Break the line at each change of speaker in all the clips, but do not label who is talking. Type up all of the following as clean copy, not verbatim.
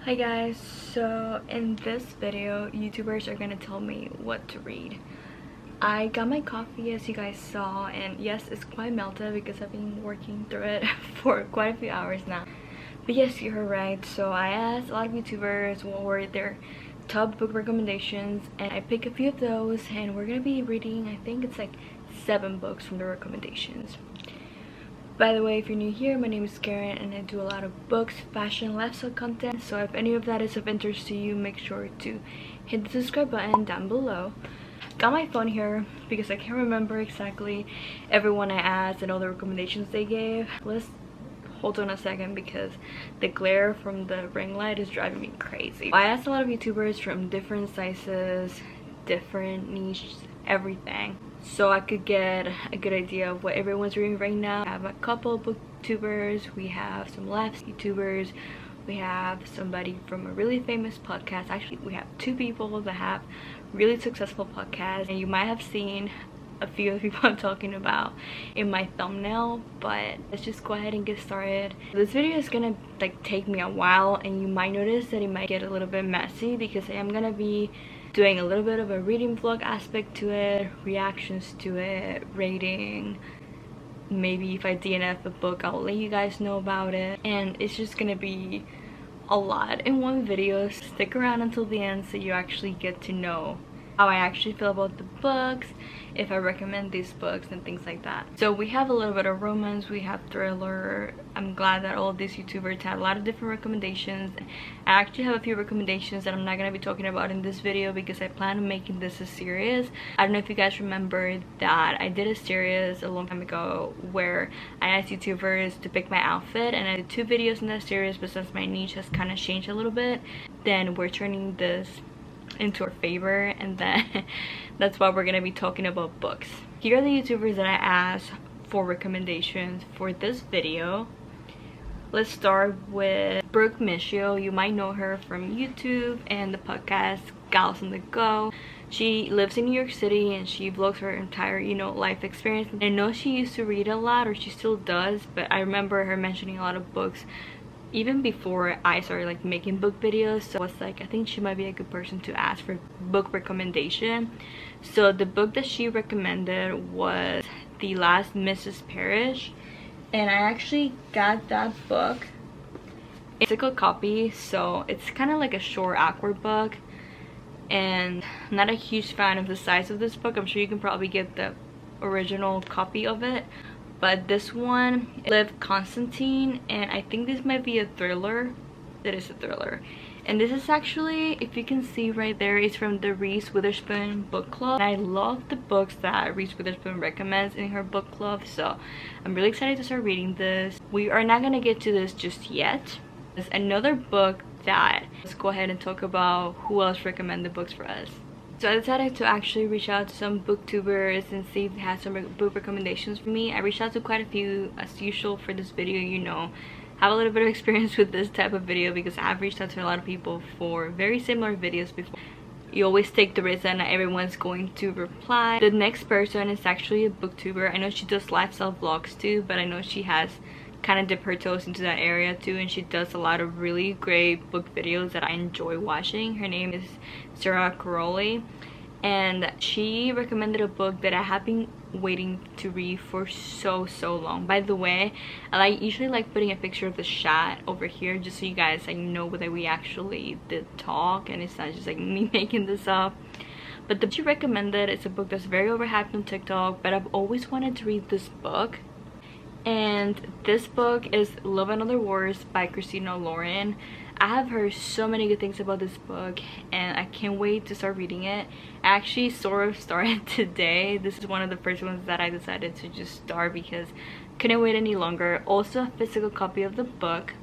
Hi guys, so in this video, YouTubers are gonna tell me what to read. I got my coffee as you guys saw, and yes, it's quite melted because I've been working through it for quite a few hours now. But yes, you're right. So I asked a lot of YouTubers what were their top book recommendations, and I picked a few of those, and we're gonna be reading, I think it's like 7 books from the recommendations. By the way, if you're new here, my name is Karen and I do a lot of books, fashion, lifestyle content. So if any of that is of interest to you, make sure to hit the subscribe button down below. Got my phone here because I can't remember exactly everyone I asked and all the recommendations they gave. Let's hold on a second because the glare from the ring light is driving me crazy. I asked a lot of YouTubers from different sizes, different niches, everything, so I could get a good idea of what everyone's reading right now. I have a couple of booktubers, we have some left YouTubers, we have somebody from a really famous podcast. Actually, we have 2 people that have really successful podcasts, and you might have seen a few of the people I'm talking about in my thumbnail. But let's just go ahead and get started. This video is gonna take me a while, and you might notice that it might get a little bit messy because I am gonna be doing a little bit of a reading vlog aspect to it, reactions to it, rating. Maybe if I DNF a book, I'll let you guys know about it, and it's just gonna be a lot in one video. Stick around until the end so you actually get to know how I actually feel about the books, if I recommend these books and things like that. So we have a little bit of romance, we have thriller. I'm glad that all of these YouTubers had a lot of different recommendations. I actually have a few recommendations that I'm not going to be talking about in this video because I plan on making this a series. I don't know if you guys remember that I did a series a long time ago where I asked YouTubers to pick my outfit, and I did 2 videos in that series, but since my niche has kind of changed a little bit, then we're turning this into our favor, and then that's why we're gonna be talking about books. Here are the YouTubers that I asked for recommendations for this video. Let's start with Brooke Miccio. You might know her from YouTube and the podcast Gals on the Go. She lives in New York City and she vlogs her entire, life experience. I know she used to read a lot, or she still does, but I remember her mentioning a lot of books even before I started making book videos. So it's I think she might be a good person to ask for book recommendation. So the book that she recommended was The Last Mrs. Parrish, and I actually got that book. It's a physical copy, so it's kind of like a short, awkward book, and I'm not a huge fan of the size of this book. I'm sure you can probably get the original copy of it, but this one, Liv Constantine, and I think this might be a thriller. It is a thriller. And this is actually, if you can see right there, it's from the Reese Witherspoon book club. And I love the books that Reese Witherspoon recommends in her book club, so I'm really excited to start reading this. We are not gonna get to this just yet. There's another book that, let's go ahead and talk about who else recommended books for us. So I decided to actually reach out to some booktubers and see if they had some book recommendations for me. I reached out to quite a few as usual for this video. Have a little bit of experience with this type of video because I've reached out to a lot of people for very similar videos before. You always take the risk that not everyone's going to reply. The next person is actually a booktuber. I know she does lifestyle vlogs too, but I know she has kind of dipped her toes into that area too, and she does a lot of really great book videos that I enjoy watching. Her name is Sara Carrolli, and she recommended a book that I have been waiting to read for so long. By the way, I usually like putting a picture of the shot over here just so you guys know that we actually did talk and it's not just me making this up. But the book she recommended is a book that's very overhyped on TikTok, but I've always wanted to read this book. And this book is Love and Other Wars by Christina Lauren. I have heard so many good things about this book and I can't wait to start reading it. I actually sort of started today. This is one of the first ones that I decided to just start because I couldn't wait any longer. Also a physical copy of the book.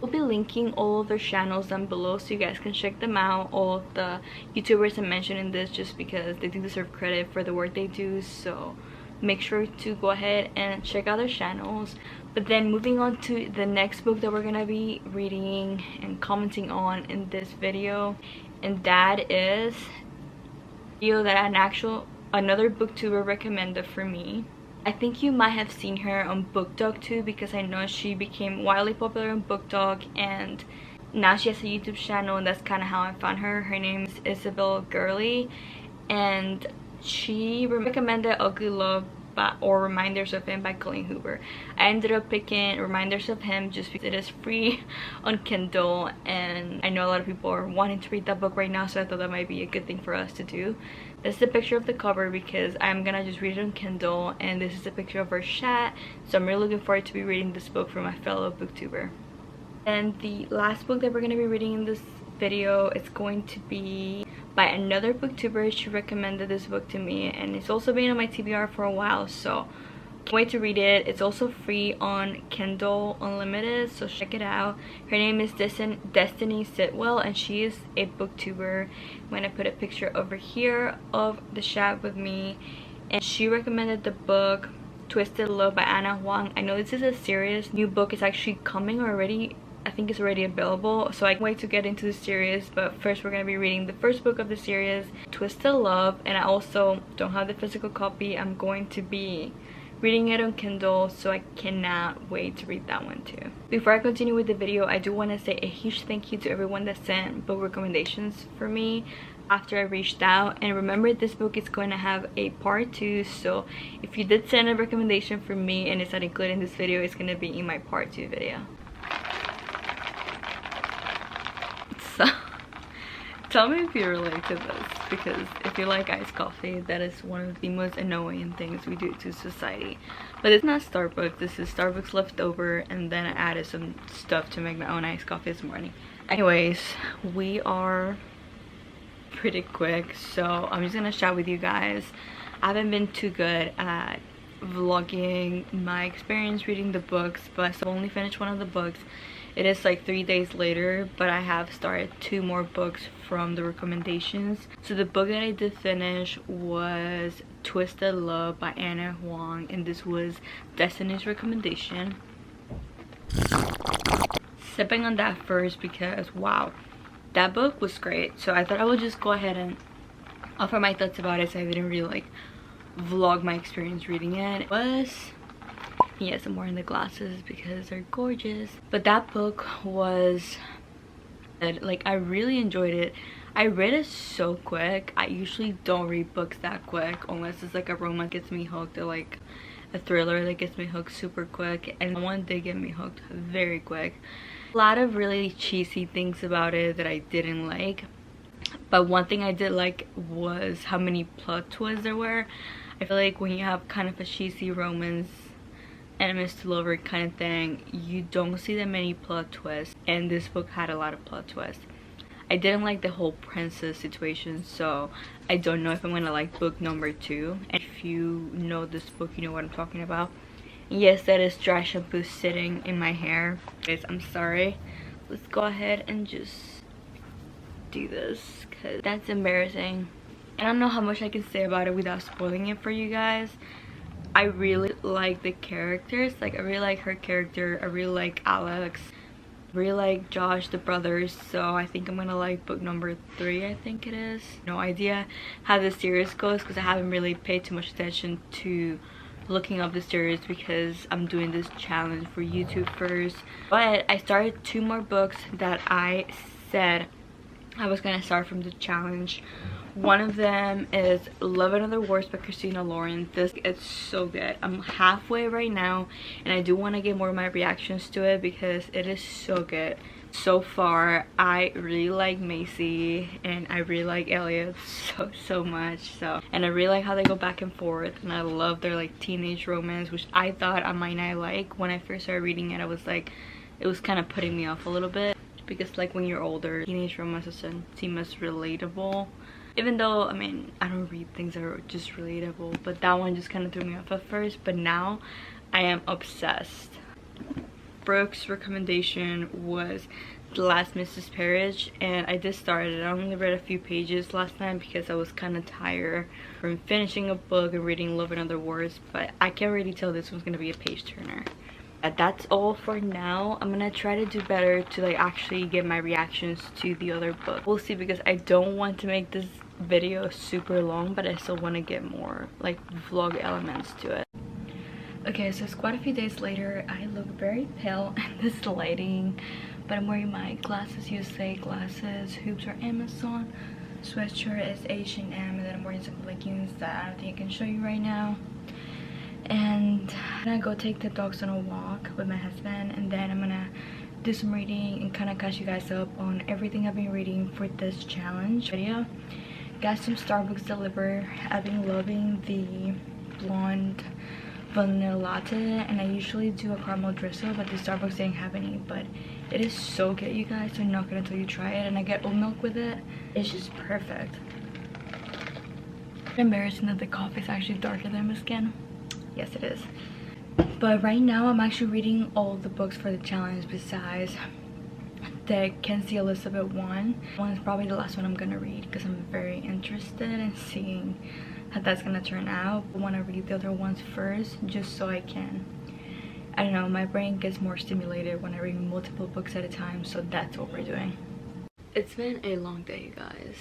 We'll be linking all of their channels down below so you guys can check them out. All of the YouTubers I mentioned in this just because they do deserve credit for the work they do, so make sure to go ahead and check out their channels. But then moving on to the next book that we're gonna be reading and commenting on in this video, and that is a video that another booktuber recommended for me. I think you might have seen her on BookTok too, because I know she became wildly popular on BookTok, and now she has a YouTube channel, and that's kind of how I found her. Her name is Isabella Gerli, and she recommended Ugly Love or Reminders of Him by Kingl. I ended up picking Reminders of Him just because it is free on Kindle, and I know a lot of people are wanting to read that book right now, so I thought that might be a good thing for us to do. This is the picture of the cover because I'm gonna just read it on Kindle, and this is a picture of our chat, so I'm really looking forward to be reading this book from my fellow booktuber. And the last book that we're gonna be reading in this video is going to be by another booktuber. She recommended this book to me, and it's also been on my TBR for a while, so can't wait to read it. It's also free on Kindle Unlimited, so check it out. Her name is Destiny Sidwell, and she is a booktuber. I'm gonna put a picture over here of the chat with me, and she recommended the book Twisted Love by Ana Huang. I know this is a series. New book is actually coming already. I think it's already available, so I can't wait to get into the series. But first we're going to be reading the first book of the series, Twisted Love, and I also don't have the physical copy. I'm going to be reading it on Kindle, so I cannot wait to read that one too. Before I continue with the video, I do want to say a huge thank you to everyone that sent book recommendations for me after I reached out. And remember, this book is going to have a part 2, so if you did send a recommendation for me and it's not included in this video, it's going to be in my part 2 video. So tell me if you relate to this, because if you like iced coffee, that is one of the most annoying things we do to society. But it's not Starbucks, this is Starbucks leftover, and then I added some stuff to make my own iced coffee this morning. Anyways, we are pretty quick, so I'm just gonna chat with you guys. I haven't been too good at vlogging my experience reading the books, but I've only finished one of the books. It is like 3 days later, but I have started 2 more books from the recommendations. So the book that I did finish was Twisted Love by Ana Huang, and this was Destiny's recommendation. Sipping on that first because wow, that book was great. So I thought I would just go ahead and offer my thoughts about it, so I didn't really like vlog my experience reading it. It was, yes, I'm wearing the glasses because they're gorgeous, but that book was like, I really enjoyed it. I read it so quick. I usually don't read books that quick unless it's like a romance gets me hooked, or like a thriller that gets me hooked super quick, and one did get me hooked very quick. A lot of really cheesy things about it that I didn't like, but one thing I did like was how many plot twists there were. I feel like when you have kind of a cheesy romance, enemies to lover kind of thing, you don't see that many plot twists, and this book had a lot of plot twists. I didn't like the whole princess situation, so I don't know if I'm gonna like book number 2. And if you know this book, you know what I'm talking about. And yes, that is dry shampoo sitting in my hair. Guys, I'm sorry. Let's go ahead and just do this because that's embarrassing. I don't know how much I can say about it without spoiling it for you guys. I really like the characters. Like, I really like her character. I really like Alex. I really like Josh, the brothers. So I think I'm gonna like book number 3, I think it is. No idea how the series goes because I haven't really paid too much attention to looking up the series because I'm doing this challenge for YouTube first. But I started 2 more books that I said I was gonna start from the challenge. One of them is Love and Other Wars by Christina Lauren. This is so good. I'm halfway right now, and I do want to get more of my reactions to it because it is so good. So far, I really like Macy, and I really like Elliot so much. And I really like how they go back and forth, and I love their like teenage romance, which I thought I might not like. When I first started reading it, I was like, it was kind of putting me off a little bit because like when you're older, teenage romance doesn't seem as relatable. Even though, I mean, I don't read things that are just relatable, but that one just kind of threw me off at first, but now I am obsessed. Brooke's recommendation was The Last Mrs. Parrish, and I did start it. I only read a few pages last time because I was kind of tired from finishing a book and reading Love and Other Wars, but I can already tell this one's gonna be a page turner. That's all for now. I'm gonna try to do better to like actually get my reactions to the other book. We'll see, because I don't want to make this video super long, but I still want to get more like vlog elements to it. Okay, so it's quite a few days later. I look very pale in this lighting, but I'm wearing my glasses USA glasses. Hoops are Amazon. Sweatshirt is H&M, and then I'm wearing some leggings that I don't think I can show you right now. And I'm gonna go take the dogs on a walk with my husband, and then I'm gonna do some reading and kind of catch you guys up on everything I've been reading for this challenge video. Got some Starbucks delivered. I've been loving the blonde vanilla latte, and I usually do a caramel drizzle, but the Starbucks didn't have any. But it is so good, you guys, so knock it until you try it. And I get oat milk with it. It's just perfect. Embarrassing that the coffee is actually darker than my skin. Yes, it is. But right now I'm actually reading all the books for the challenge besides the Kenzie Elizabeth one. One is probably the last one I'm gonna read because I'm very interested in seeing how that's gonna turn out. I want to read the other ones first just so I can, I don't know, my brain gets more stimulated when I read multiple books at a time, so that's what we're doing. It's been a long day, you guys.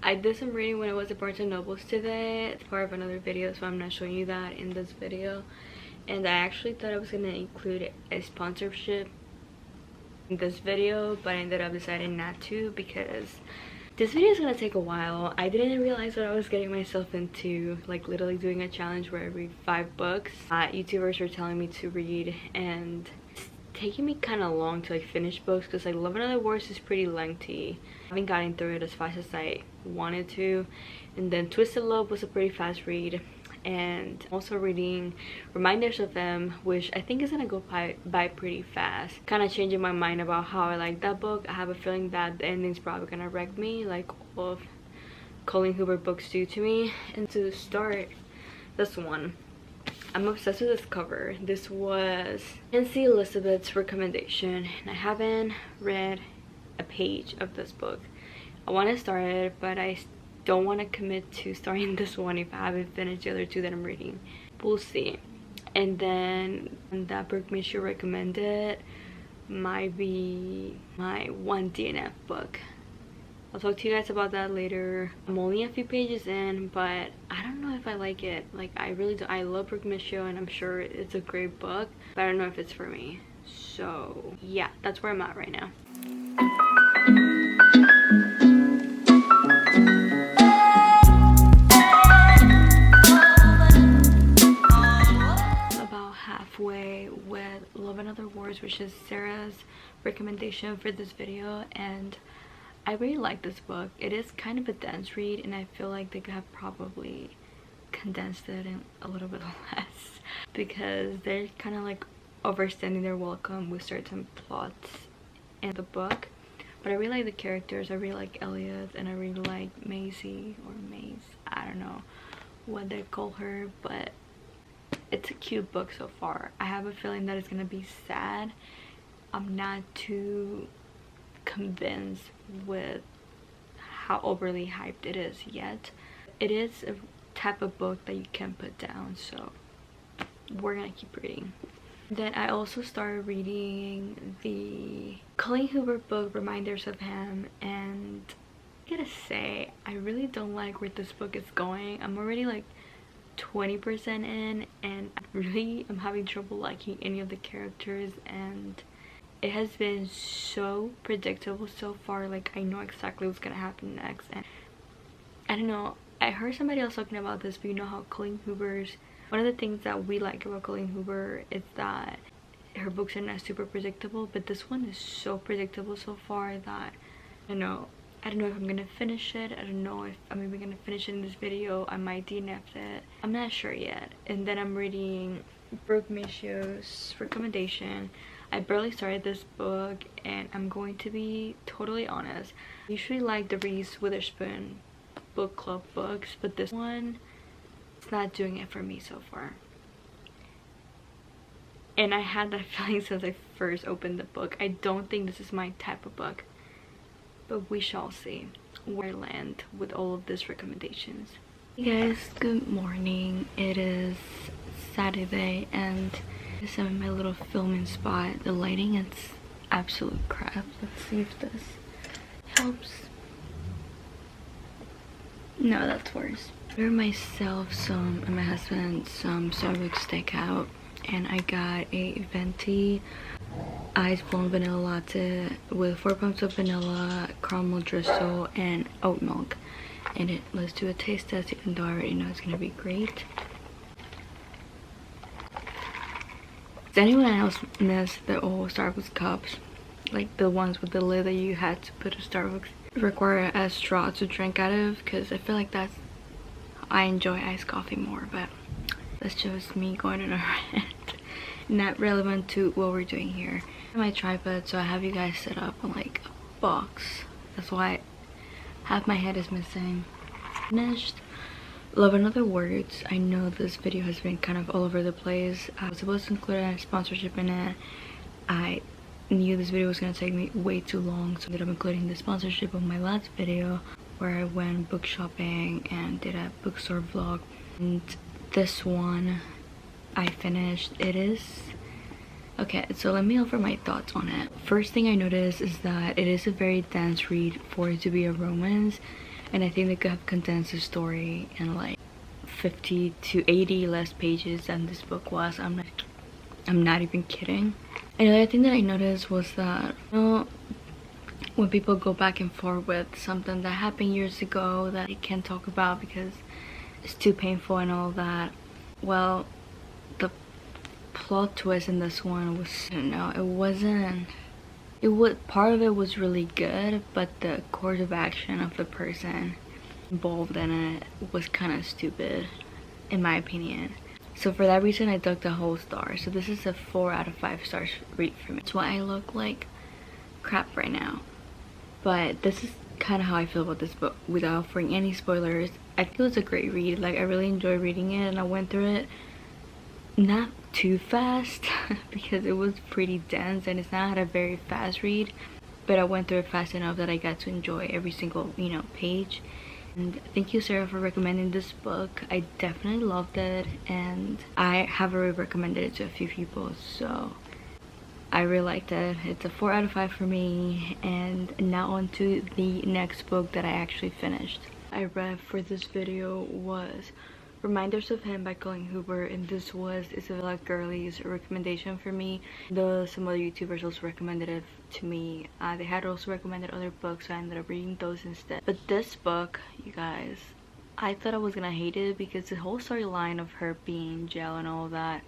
I did some reading when I was at Barnes & Noble's today. It's part of another video, so I'm not showing you that in this video. And I actually thought I was gonna include a sponsorship in this video, but I ended up deciding not to because this video is gonna take a while. I didn't realize what I was getting myself into, like literally doing a challenge where I read 5 books. YouTubers were telling me to read, and it's taking me kind of long to like finish books because like Love and Other Wars is pretty lengthy. I haven't gotten through it as fast as I wanted to, and then Twisted Love was a pretty fast read. And also reading Reminders of Them, which I think is gonna go by pretty fast. Kind of changing my mind about how I like that book. I have a feeling that the ending's probably gonna wreck me, like all of Colleen Hoover books do to me. And to start this one, I'm obsessed with this cover. This was Kenzie Elizabeth's recommendation, and I haven't read a page of this book. I want to start it, but I don't want to commit to starting this one if I haven't finished the other 2 that I'm reading. We'll see. And then that Brooke Miccio recommended might be my one DNF book. I'll talk to you guys about that later. I'm only a few pages in, but I don't know if I like it. Like, I really do. I love Brooke Miccio, and I'm sure it's a great book, but I don't know if it's for me. So yeah, that's where I'm at right now. Halfway with Love and Other Wars, which is Sarah's recommendation for this video, and I really like this book. It is kind of a dense read, and I feel like they could have probably condensed it in a little bit less because they're kind of like overstanding their welcome with certain plots in the book. But I really like the characters. I really like Elliot, and I really like Maisie or Maze. I don't know what they call her, but it's a cute book so far. I have a feeling that it's gonna be sad. I'm not too convinced with how overly hyped it is yet. It is a type of book that you can put down, so we're gonna keep reading. Then I also started reading the Colleen Hoover book Reminders of Him, and I gotta say I really don't like where this book is going. I'm already like 20% in, and I'm having trouble liking any of the characters, and it has been so predictable so far. Like, I know exactly what's gonna happen next, and I don't know, I heard somebody else talking about this, but you know how Colleen Hoover's, one of the things that we like about Colleen Hoover is that her books are not super predictable, but this one is so predictable so far that I don't know if I'm gonna finish it. I don't know if I'm even gonna finish it in this video. I might DNF it. I'm not sure yet. And then I'm reading Brooke Miccio's recommendation. I barely started this book, and I'm going to be totally honest. I usually like the Reese Witherspoon book club books, but this one, it's not doing it for me so far. And I had that feeling since I first opened the book. I don't think this is my type of book. But we shall see where I land with all of these recommendations. Hey guys, good morning. It is Saturday, and I'm in my little filming spot. The lighting is absolute crap. Let's see if this helps. No, that's worse. I ordered myself some and my husband some Starbucks takeout, and I got a venti ice blonde vanilla latte with 4 pumps of vanilla, caramel drizzle, and oat milk. And let's do a taste test, even though I already know it's gonna be great. Does anyone else miss the old Starbucks cups? Like the ones with the lid that you had to put a Starbucks require a straw to drink out of? Because I feel like I enjoy iced coffee more, but that's just me going on a rant. Not relevant to what we're doing here. My tripod, so I have you guys set up on like a box. That's why half my head is missing. Finished Love and Other Words. I know this video has been kind of all over the place. I was supposed to include a sponsorship in it. I knew this video was gonna take me way too long, so I ended up including the sponsorship of my last video where I went book shopping and did a bookstore vlog. And this one I finished. It is okay, so let me offer my thoughts on it. First thing I noticed is that it is a very dense read for it to be a romance, and I think they could have condensed the story in like 50 to 80 less pages than this book was. I'm not even kidding. Another thing that I noticed was that, you know, when people go back and forth with something that happened years ago that they can't talk about because it's too painful and all that, well, the plot twist in this one was, I don't know, part of it was really good, but the course of action of the person involved in it was kind of stupid, in my opinion. So for that reason, I dug the whole star. So this is a 4 out of 5 stars read for me. That's why I look like crap right now. But this is kind of how I feel about this book without offering any spoilers. I think it was a great read. Like, I really enjoyed reading it, and I went through it not too fast because it was pretty dense and it's not a very fast read, but I went through it fast enough that I got to enjoy every single, you know, page. And thank you, Sarah, for recommending this book. I definitely loved it, and I have already recommended it to a few people, so I really liked it. It's a 4 out of 5 for me. And now on to the next book that I actually finished. I read for this video was Reminders of Him by Kingl, and this was Isabella Gerli's recommendation for me. Though some other YouTubers also recommended it to me. They had also recommended other books, so I ended up reading those instead. But this book, you guys, I thought I was gonna hate it because the whole storyline of her being in jail and all that,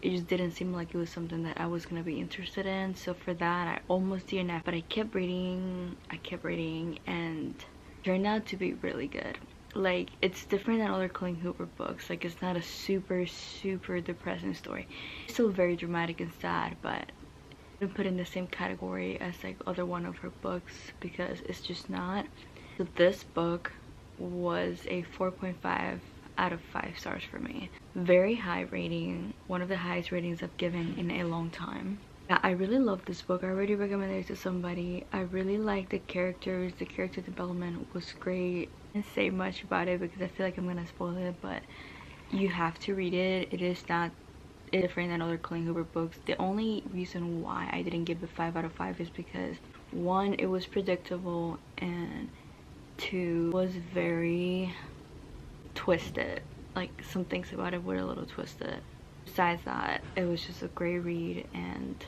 it just didn't seem like it was something that I was gonna be interested in. So for that, I almost DNF'd, but I kept reading, and it turned out to be really good. Like, it's different than other Kingl books. Like, it's not a super depressing story. It's still very dramatic and sad, but I wouldn't put in the same category as like other one of her books because it's just not. So this book was a 4.5 out of 5 stars for me. Very high rating, one of the highest ratings I've given in a long time. Yeah, I really love this book. I already recommended it to somebody. I really like the characters. The character development was great. I can't say much about it because I feel like I'm gonna spoil it, but you have to read it. It is not different than other Kingl books. The only reason why I didn't give it 5 out of 5 is because 1, it was predictable, and 2, was very twisted. Like, some things about it were a little twisted. Besides that, it was just a great read, and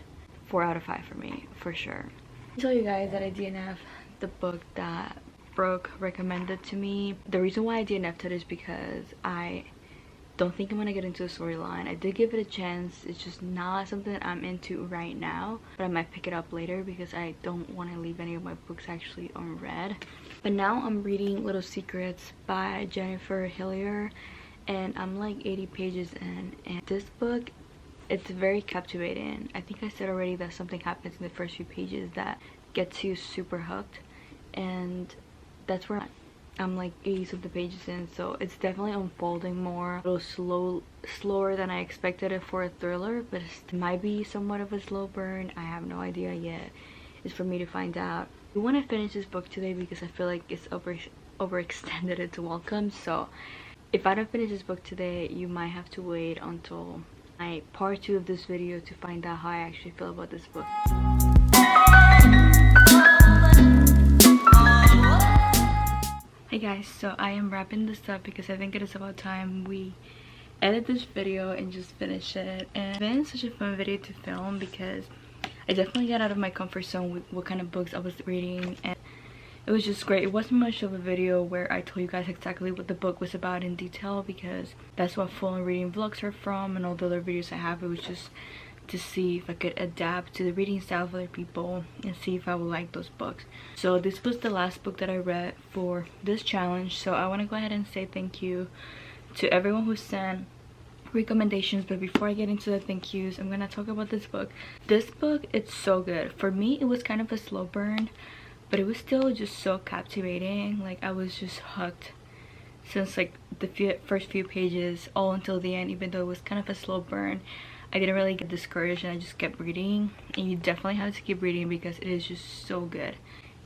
4 out of 5 for me, for sure. I'll tell you guys that I DNF the book that Brooke recommended to me. The reason why I DNF'd it is because I don't think I'm gonna get into the storyline. I did give it a chance. It's just not something that I'm into right now, but I might pick it up later because I don't want to leave any of my books actually unread. But now I'm reading Little Secrets by Jennifer Hillier, and I'm like 80 pages in, and this book, it's very captivating. I think I said already that something happens in the first few pages that gets you super hooked, and that's where I'm like 80 of the pages in, so it's definitely unfolding more, a little slower than I expected it for a thriller, but it might be somewhat of a slow burn. I have no idea yet. It's for me to find out. I want to finish this book today because I feel like it's overextended its welcome, so if I don't finish this book today, you might have to wait until my part 2 of this video to find out how I actually feel about this book. Hey guys, so I am wrapping this up because I think it is about time we edit this video and just finish it. And it's been such a fun video to film because I definitely got out of my comfort zone with what kind of books I was reading, and it was just great. It wasn't much of a video where I told you guys exactly what the book was about in detail because that's what full on reading vlogs are from, and all the other videos I have, it was just to see if I could adapt to the reading style of other people and see if I would like those books. So this was the last book that I read for this challenge, so I want to go ahead and say thank you to everyone who sent recommendations. But before I get into the thank yous, I'm gonna talk about this book. This book, it's so good. For me, it was kind of a slow burn, but it was still just so captivating. Like, I was just hooked since like the first few pages all until the end. Even though it was kind of a slow burn, I didn't really get discouraged and I just kept reading. And you definitely have to keep reading because it is just so good,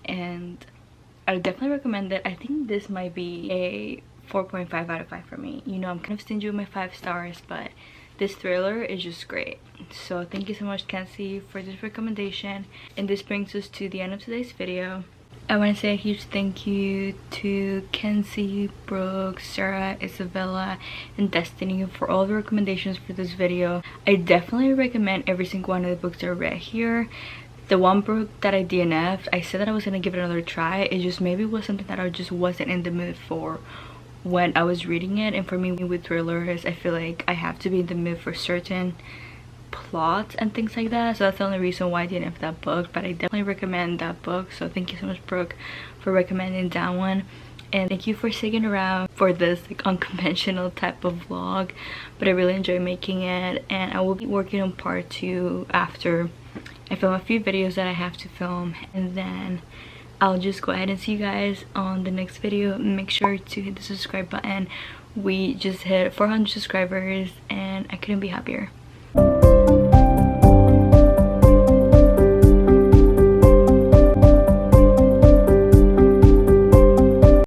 and I would definitely recommend it. I think this might be a 4.5 out of 5 for me. You know, I'm kind of stingy with my 5 stars, but this thriller is just great. So thank you so much, Kenzie, for this recommendation. And this brings us to the end of today's video. I want to say a huge thank you to Kenzie, Brooke, Sara, Isabella, and Destiny for all the recommendations for this video. I definitely recommend every single one of the books I read here. The one book that I DNF'd, I said that I was going to give it another try. It just maybe was something that I just wasn't in the mood for when I was reading it. And for me with thrillers, I feel like I have to be in the mood for certain plots and things like that, so that's the only reason why I didn't have that book. But I definitely recommend that book, so thank you so much, Brooke, for recommending that one. And thank you for sticking around for this like unconventional type of vlog, but I really enjoy making it. And I will be working on part 2 after I film a few videos that I have to film, and then I'll just go ahead and see you guys on the next video. Make sure to hit the subscribe button. We just hit 400 subscribers and I couldn't be happier.